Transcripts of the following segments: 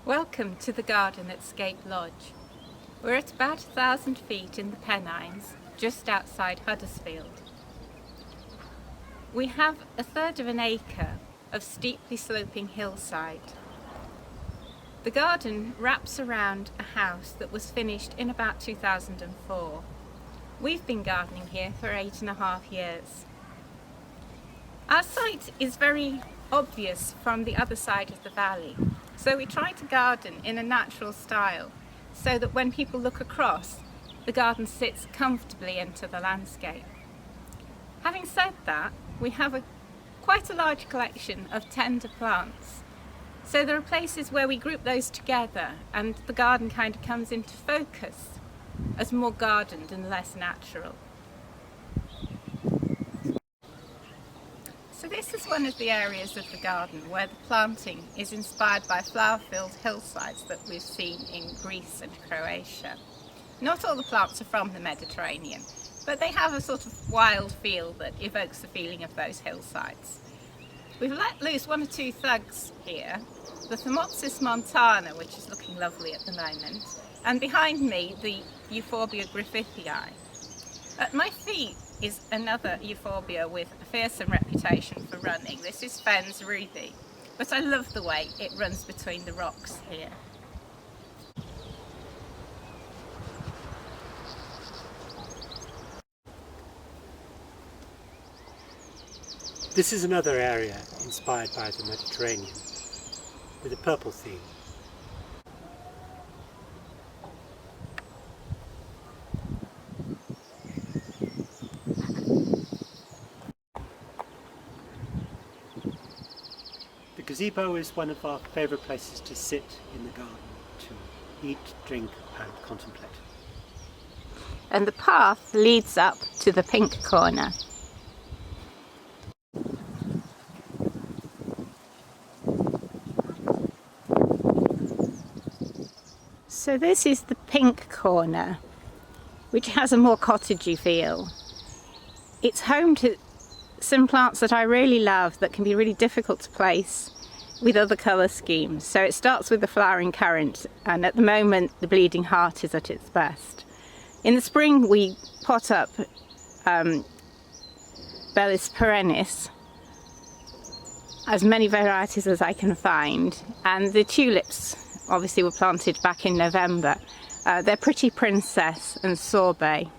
Welcome to the garden at Scape Lodge. We're at about 1,000 feet in the Pennines, just outside Huddersfield. We have 1/3 of an acre of steeply sloping hillside. The garden wraps around a house that was finished in about 2004. We've been gardening here for 8.5 years. Our site is very obvious from the other side of the valley, so we try to garden in a natural style so that when people look across, the garden sits comfortably into the landscape. Having said that, we have quite a large collection of tender plants, so there are places where we group those together and the garden kind of comes into focus as more gardened and less natural. So this is one of the areas of the garden where the planting is inspired by flower-filled hillsides that we've seen in Greece and Croatia. Not all the plants are from the Mediterranean, but they have a sort of wild feel that evokes the feeling of those hillsides. We've let loose 1 or 2 thugs here, the Thermopsis montana, which is looking lovely at the moment, and behind me the Euphorbia griffithii. At my feet is another euphorbia with a fearsome reputation for running. This is Fens ruby, but I love the way it runs between the rocks here. This is another area inspired by the Mediterranean, with a purple theme. The gazebo is one of our favourite places to sit in the garden, to eat, drink and contemplate. And the path leads up to the pink corner. So this is the pink corner, which has a more cottagey feel. It's home to some plants that I really love that can be really difficult to place with other colour schemes. So it starts with the flowering currant, and at the moment the bleeding heart is at its best. In the spring we pot up Bellis perennis, as many varieties as I can find, and the tulips obviously were planted back in November. They're Pretty Princess and Sorbet.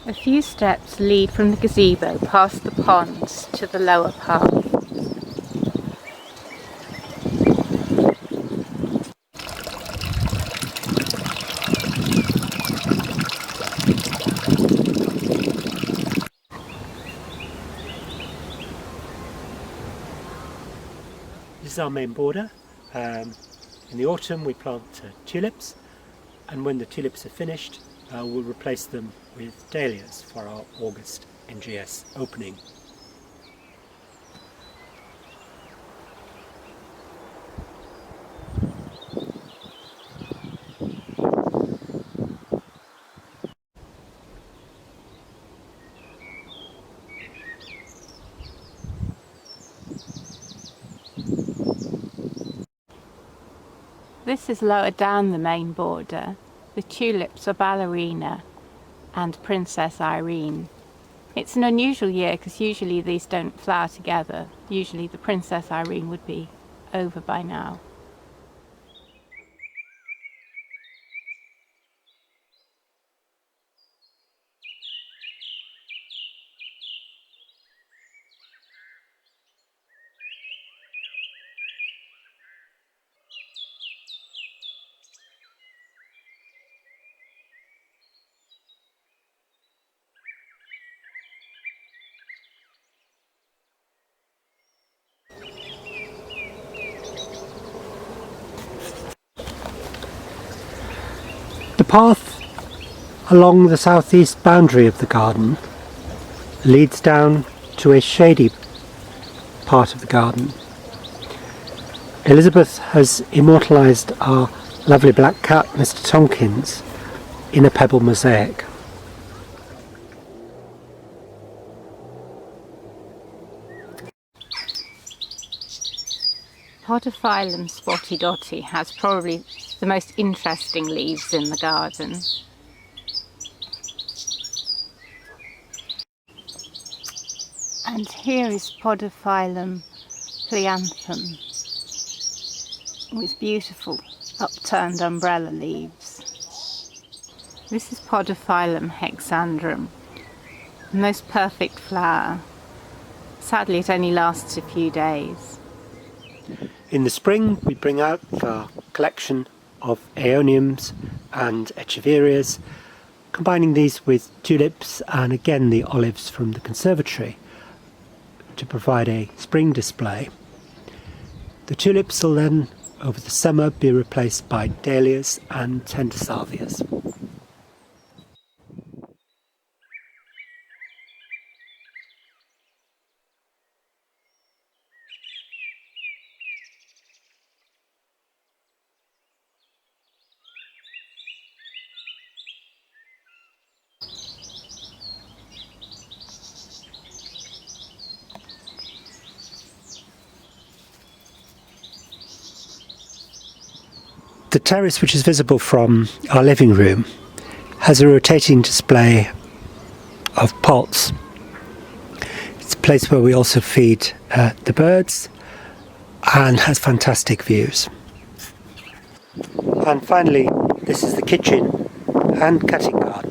A few steps lead from the gazebo past the ponds to the lower path. This is our main border. In the autumn we plant tulips, and when the tulips are finished we'll replace them with dahlias for our August NGS opening. This is lower down the main border. The tulips are Ballerina and Princess Irene. It's an unusual year because usually these don't flower together. Usually the Princess Irene would be over by now. The path along the southeast boundary of the garden leads down to a shady part of the garden. Elizabeth has immortalised our lovely black cat, Mr. Tonkins, in a pebble mosaic. Podophyllum spotty has probably the most interesting leaves in the garden. And here is Podophyllum pleanthum with beautiful upturned umbrella leaves. This is Podophyllum hexandrum, the most perfect flower. Sadly, it only lasts a few days. In the spring we bring out our collection of aeoniums and echeverias, combining these with tulips and again the olives from the conservatory to provide a spring display. The tulips will then over the summer be replaced by dahlias and tender salvias. The terrace, which is visible from our living room, has a rotating display of pots. It's a place where we also feed the birds and has fantastic views. And finally, this is the kitchen and cutting garden.